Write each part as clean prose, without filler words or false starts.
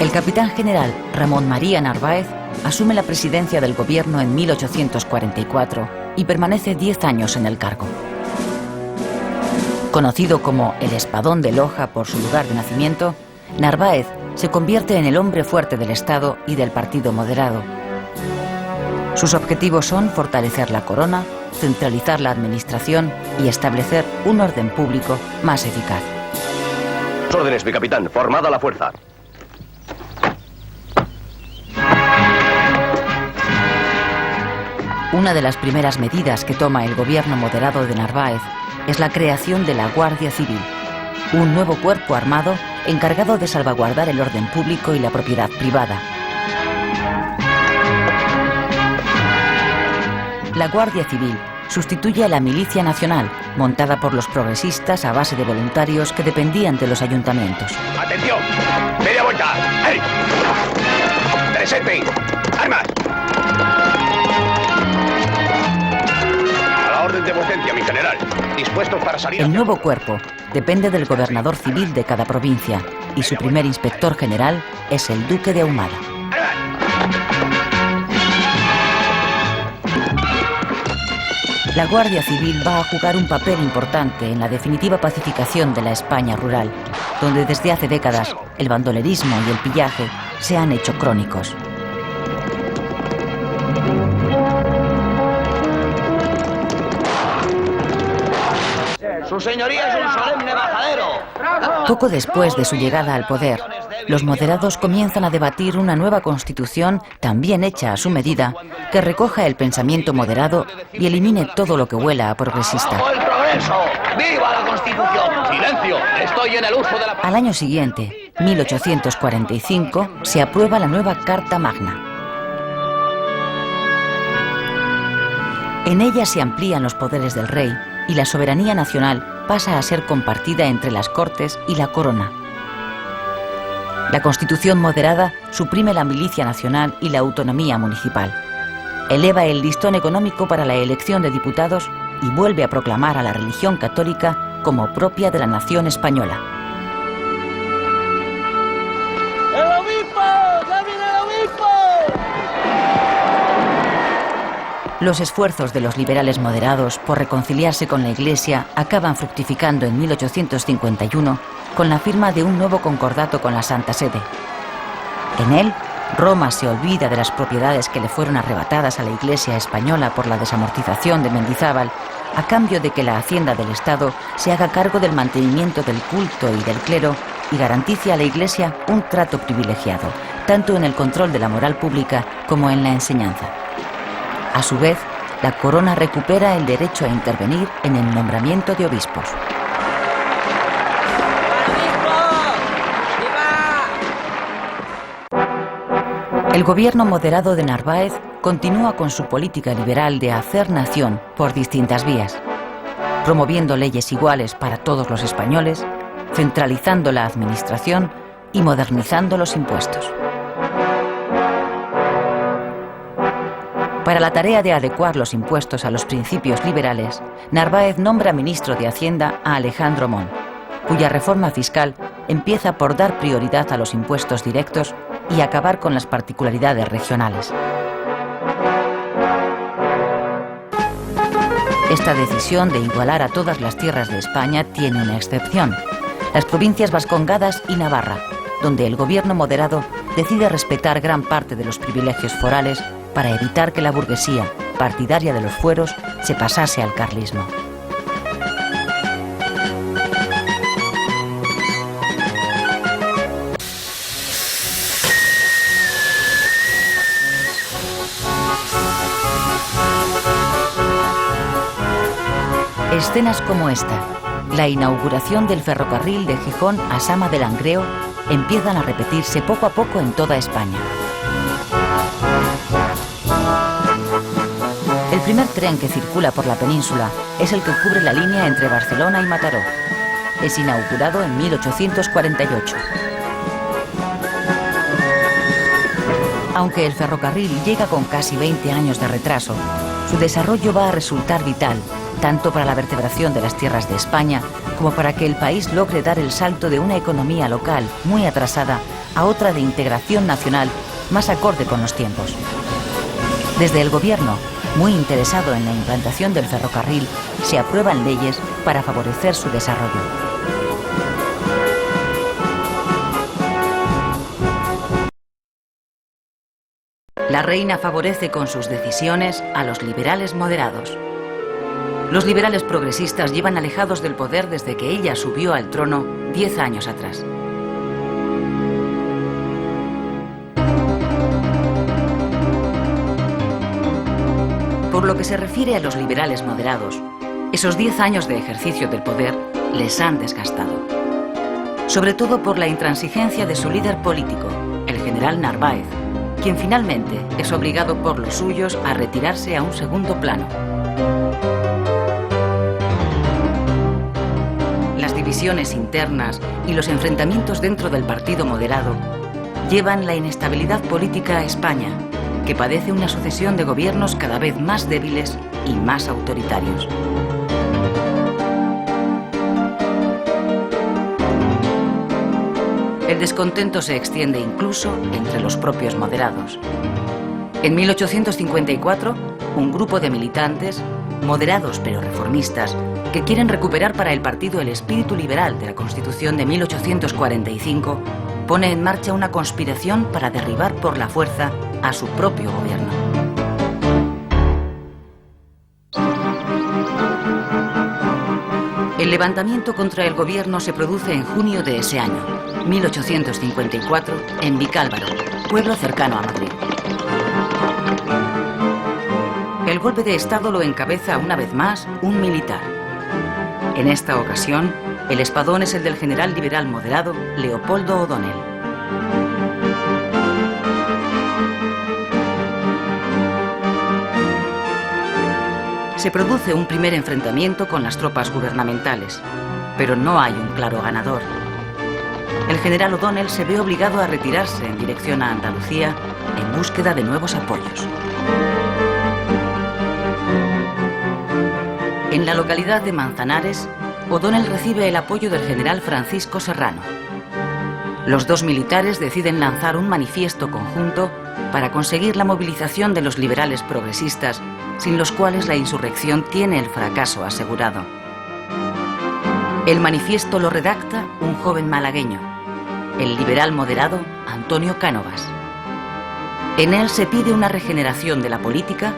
El capitán general Ramón María Narváez asume la presidencia del gobierno en 1844 y permanece 10 años en el cargo. Conocido como el Espadón de Loja por su lugar de nacimiento, Narváez se convierte en el hombre fuerte del Estado y del Partido Moderado. Sus objetivos son fortalecer la corona, centralizar la administración y establecer un orden público más eficaz. Órdenes, mi capitán. Formada la fuerza. Una de las primeras medidas que toma el gobierno moderado de Narváez es la creación de la Guardia Civil, un nuevo cuerpo armado encargado de salvaguardar el orden público y la propiedad privada. La Guardia Civil sustituye a la Milicia Nacional, montada por los progresistas a base de voluntarios que dependían de los ayuntamientos. ¡Atención! ¡Media vuelta! ¡Hey! ¡Presente! ¡Armas! A la orden de vuecencia, mi general. Dispuestos para salir. El nuevo cuerpo depende del gobernador civil de cada provincia y su primer inspector general es el Duque de Ahumada. La Guardia Civil va a jugar un papel importante en la definitiva pacificación de la España rural, donde desde hace décadas el bandolerismo y el pillaje se han hecho crónicos. ¡Su señoría es un solemne majadero! Poco después de su llegada al poder, los moderados comienzan a debatir una nueva constitución también hecha a su medida, que recoja el pensamiento moderado y elimine todo lo que huela a progresista. ¡Abajo el progreso! ¡Viva la Constitución! ¡Silencio! Estoy en el uso de la... Al año siguiente, 1845, se aprueba la nueva Carta Magna. En ella se amplían los poderes del rey y la soberanía nacional pasa a ser compartida entre las Cortes y la Corona. La Constitución moderada suprime la milicia nacional y la autonomía municipal. Eleva el listón económico para la elección de diputados y vuelve a proclamar a la religión católica como propia de la nación española. ¡El obispo! ¡Ya viene el obispo! Los esfuerzos de los liberales moderados por reconciliarse con la Iglesia acaban fructificando en 1851 con la firma de un nuevo concordato con la Santa Sede. En él, Roma se olvida de las propiedades que le fueron arrebatadas a la Iglesia española por la desamortización de Mendizábal, a cambio de que la Hacienda del Estado se haga cargo del mantenimiento del culto y del clero y garantice a la Iglesia un trato privilegiado, tanto en el control de la moral pública como en la enseñanza. A su vez, la corona recupera el derecho a intervenir en el nombramiento de obispos. El gobierno moderado de Narváez continúa con su política liberal de hacer nación por distintas vías, promoviendo leyes iguales para todos los españoles, centralizando la administración y modernizando los impuestos. Para la tarea de adecuar los impuestos a los principios liberales, Narváez nombra ministro de Hacienda a Alejandro Mon, cuya reforma fiscal empieza por dar prioridad a los impuestos directos y acabar con las particularidades regionales. Esta decisión de igualar a todas las tierras de España tiene una excepción: las provincias vascongadas y Navarra, donde el gobierno moderado decide respetar gran parte de los privilegios forales para evitar que la burguesía, partidaria de los fueros, se pasase al carlismo. Escenas como esta, la inauguración del ferrocarril de Gijón a Sama de Langreo, empiezan a repetirse poco a poco en toda España. El primer tren que circula por la península es el que cubre la línea entre Barcelona y Mataró. Es inaugurado en 1848. Aunque el ferrocarril llega con casi 20 años de retraso, su desarrollo va a resultar vital, tanto para la vertebración de las tierras de España como para que el país logre dar el salto de una economía local muy atrasada a otra de integración nacional más acorde con los tiempos. Desde el gobierno, muy interesado en la implantación del ferrocarril, se aprueban leyes para favorecer su desarrollo. La reina favorece con sus decisiones a los liberales moderados. Los liberales progresistas llevan alejados del poder desde que ella subió al trono 10 años atrás. Por lo que se refiere a los liberales moderados, esos 10 años de ejercicio del poder les han desgastado. Sobre todo por la intransigencia de su líder político, el general Narváez, quien finalmente es obligado por los suyos a retirarse a un segundo plano. Las divisiones internas y los enfrentamientos dentro del partido moderado llevan la inestabilidad política a España, que padece una sucesión de gobiernos cada vez más débiles y más autoritarios. El descontento se extiende incluso entre los propios moderados. En 1854, un grupo de militantes, moderados pero reformistas, que quieren recuperar para el partido el espíritu liberal de la Constitución de 1845, pone en marcha una conspiración para derribar por la fuerza a su propio gobierno. El levantamiento contra el gobierno se produce en junio de ese año, 1854, en Vicálvaro, pueblo cercano a Madrid. El golpe de Estado lo encabeza una vez más un militar. En esta ocasión, el espadón es el del general liberal moderado Leopoldo O'Donnell. Se produce un primer enfrentamiento con las tropas gubernamentales, pero no hay un claro ganador. El general O'Donnell se ve obligado a retirarse en dirección a Andalucía en búsqueda de nuevos apoyos. En la localidad de Manzanares, O'Donnell recibe el apoyo del general Francisco Serrano. Los dos militares deciden lanzar un manifiesto conjunto para conseguir la movilización de los liberales progresistas, sin los cuales la insurrección tiene el fracaso asegurado. El manifiesto lo redacta un joven malagueño, el liberal moderado Antonio Cánovas. En él se pide una regeneración de la política,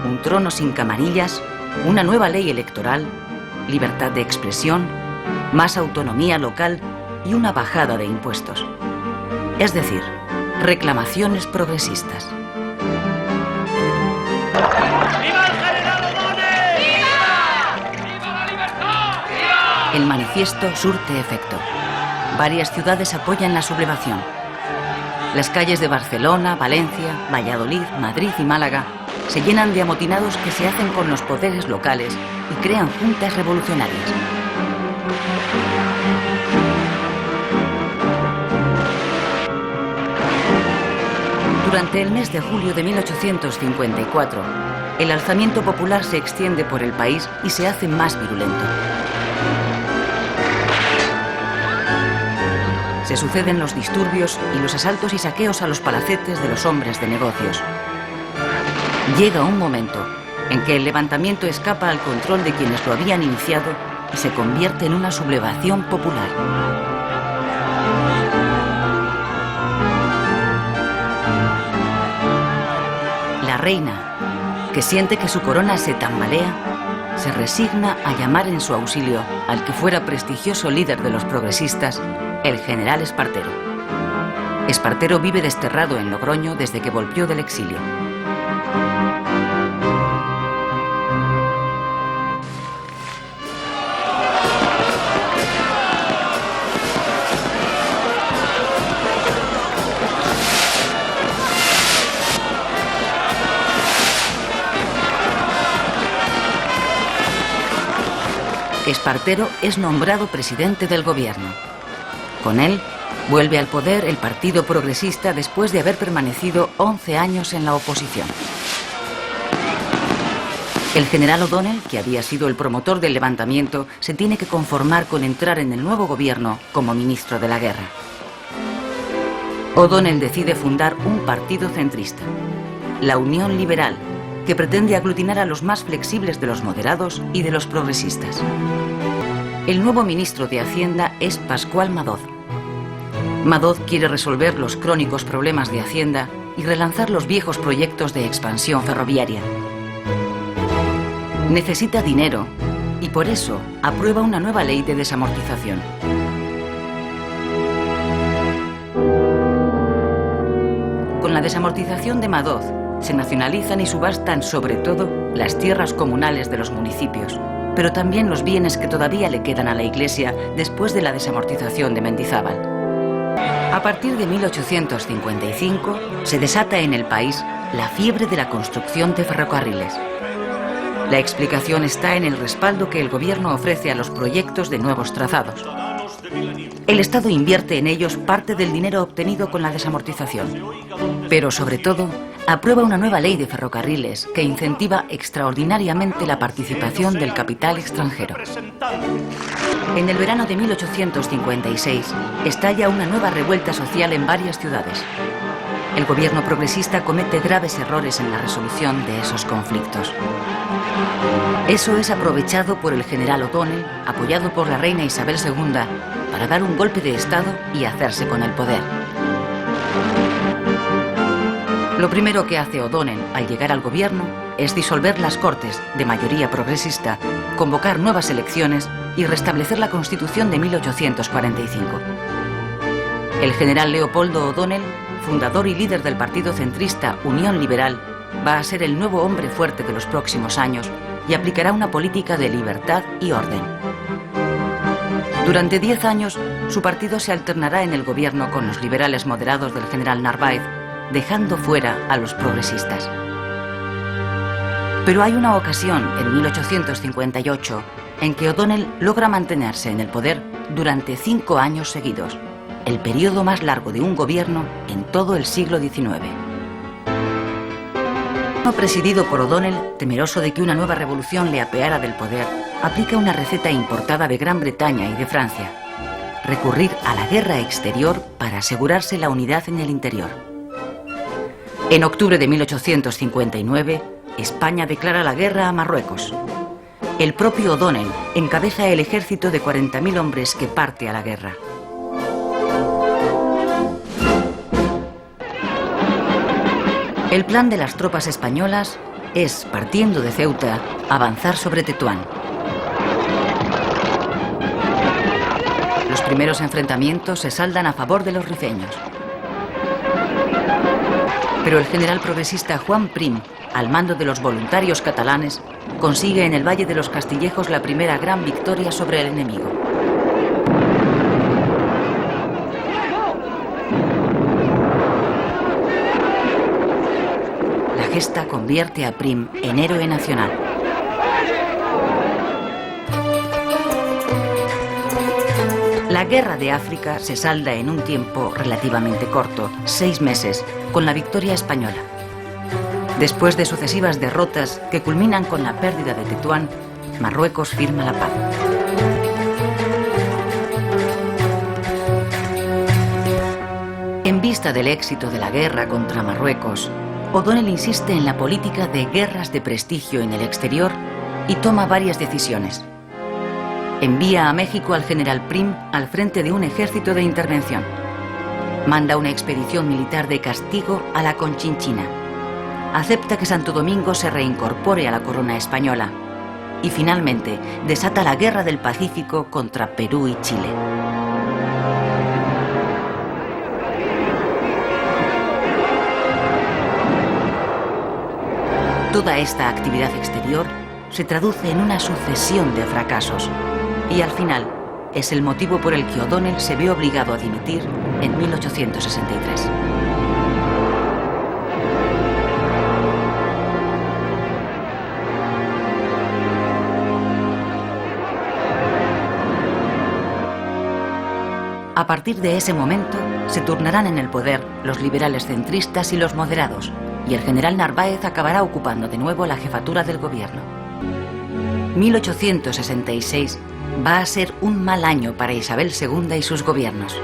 un trono sin camarillas, una nueva ley electoral, libertad de expresión, más autonomía local y una bajada de impuestos. Es decir, reclamaciones progresistas. ¡Viva el general O'Donnell! ¡Viva! ¡Viva la libertad! ¡Viva! El manifiesto surte efecto. Varias ciudades apoyan la sublevación. Las calles de Barcelona, Valencia, Valladolid, Madrid y Málaga se llenan de amotinados que se hacen con los poderes locales y crean juntas revolucionarias. Durante el mes de julio de 1854, el alzamiento popular se extiende por el país y se hace más virulento. Se suceden los disturbios y los asaltos y saqueos a los palacetes de los hombres de negocios. Llega un momento en que el levantamiento escapa al control de quienes lo habían iniciado y se convierte en una sublevación popular. La reina, que siente que su corona se tambalea, se resigna a llamar en su auxilio al que fuera prestigioso líder de los progresistas, el general Espartero. Espartero vive desterrado en Logroño desde que volvió del exilio. Espartero es nombrado presidente del gobierno. Con él, vuelve al poder el Partido Progresista después de haber permanecido 11 años en la oposición. El general O'Donnell, que había sido el promotor del levantamiento, se tiene que conformar con entrar en el nuevo gobierno como ministro de la guerra. O'Donnell decide fundar un partido centrista, la Unión Liberal, que pretende aglutinar a los más flexibles de los moderados y de los progresistas. El nuevo ministro de Hacienda es Pascual Madoz. Madoz quiere resolver los crónicos problemas de Hacienda y relanzar los viejos proyectos de expansión ferroviaria. Necesita dinero y por eso aprueba una nueva ley de desamortización. Con la desamortización de Madoz, se nacionalizan y subastan sobre todo las tierras comunales de los municipios, pero también los bienes que todavía le quedan a la Iglesia después de la desamortización de Mendizábal. A partir de 1855 se desata en el país la fiebre de la construcción de ferrocarriles. La explicación está en el respaldo que el gobierno ofrece a los proyectos de nuevos trazados. El Estado invierte en ellos parte del dinero obtenido con la desamortización, pero sobre todo aprueba una nueva ley de ferrocarriles que incentiva extraordinariamente la participación del capital extranjero. En el verano de 1856 estalla una nueva revuelta social en varias ciudades. El gobierno progresista comete graves errores en la resolución de esos conflictos. Eso es aprovechado por el general O'Donnell, apoyado por la reina Isabel II, para dar un golpe de Estado y hacerse con el poder. Lo primero que hace O'Donnell al llegar al gobierno es disolver las Cortes, de mayoría progresista, convocar nuevas elecciones y restablecer la Constitución de 1845. El general Leopoldo O'Donnell, fundador y líder del partido centrista Unión Liberal, va a ser el nuevo hombre fuerte de los próximos años y aplicará una política de libertad y orden. Durante 10 años, su partido se alternará en el gobierno con los liberales moderados del general Narváez, dejando fuera a los progresistas. Pero hay una ocasión, en 1858, en que O'Donnell logra mantenerse en el poder durante 5 años seguidos, el periodo más largo de un gobierno en todo el siglo XIX. Presidido por O'Donnell, temeroso de que una nueva revolución le apeara del poder, aplica una receta importada de Gran Bretaña y de Francia: recurrir a la guerra exterior para asegurarse la unidad en el interior. En octubre de 1859, España declara la guerra a Marruecos. El propio O'Donnell encabeza el ejército de 40.000 hombres que parte a la guerra. El plan de las tropas españolas es, partiendo de Ceuta, avanzar sobre Tetuán. Los primeros enfrentamientos se saldan a favor de los rifeños. Pero el general progresista Juan Prim, al mando de los voluntarios catalanes, consigue en el Valle de los Castillejos la primera gran victoria sobre el enemigo. La gesta convierte a Prim en héroe nacional. La guerra de África se salda en un tiempo relativamente corto, 6 meses, con la victoria española. Después de sucesivas derrotas que culminan con la pérdida de Tetuán, Marruecos firma la paz. En vista del éxito de la guerra contra Marruecos, O'Donnell insiste en la política de guerras de prestigio en el exterior y toma varias decisiones. Envía a México al general Prim al frente de un ejército de intervención. Manda una expedición militar de castigo a la Conchinchina. Acepta que Santo Domingo se reincorpore a la corona española. Y finalmente desata la Guerra del Pacífico contra Perú y Chile. Toda esta actividad exterior se traduce en una sucesión de fracasos y al final es el motivo por el que O'Donnell se ve obligado a dimitir en 1863. A partir de ese momento se turnarán en el poder los liberales centristas y los moderados, y el general Narváez acabará ocupando de nuevo la jefatura del gobierno. 1866 va a ser un mal año para Isabel II y sus gobiernos.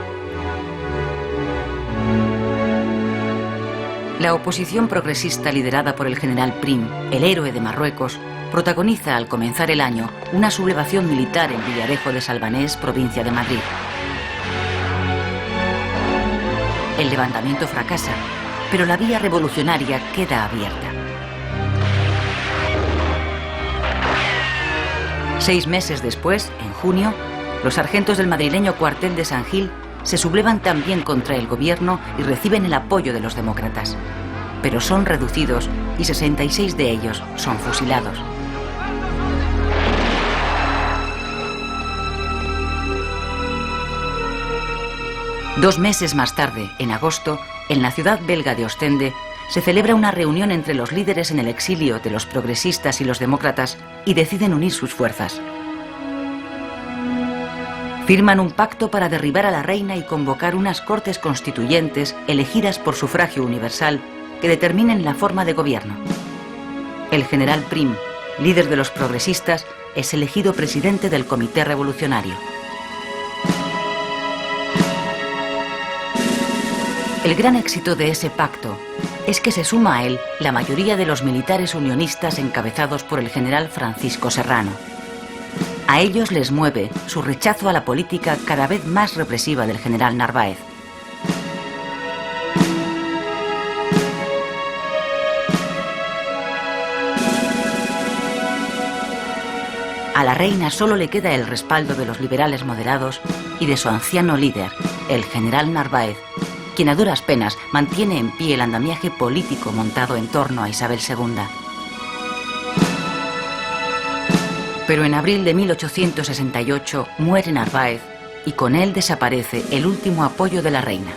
La oposición progresista liderada por el general Prim, el héroe de Marruecos, protagoniza al comenzar el año una sublevación militar en Villarejo de Salvanés, provincia de Madrid. El levantamiento fracasa, pero la vía revolucionaria queda abierta. 6 meses después, en junio, los sargentos del madrileño cuartel de San Gil se sublevan también contra el gobierno y reciben el apoyo de los demócratas. Pero son reducidos y 66 de ellos son fusilados. Dos meses más tarde, en agosto, en la ciudad belga de Ostende, se celebra una reunión entre los líderes en el exilio de los progresistas y los demócratas y deciden unir sus fuerzas. Firman un pacto para derribar a la reina y convocar unas cortes constituyentes elegidas por sufragio universal que determinen la forma de gobierno. El general Prim, líder de los progresistas, es elegido presidente del Comité Revolucionario. El gran éxito de ese pacto es que se suma a él la mayoría de los militares unionistas encabezados por el general Francisco Serrano. A ellos les mueve su rechazo a la política cada vez más represiva del general Narváez. A la reina solo le queda el respaldo de los liberales moderados y de su anciano líder, el general Narváez, quien a duras penas mantiene en pie el andamiaje político montado en torno a Isabel II. Pero en abril de 1868 muere Narváez y con él desaparece el último apoyo de la reina.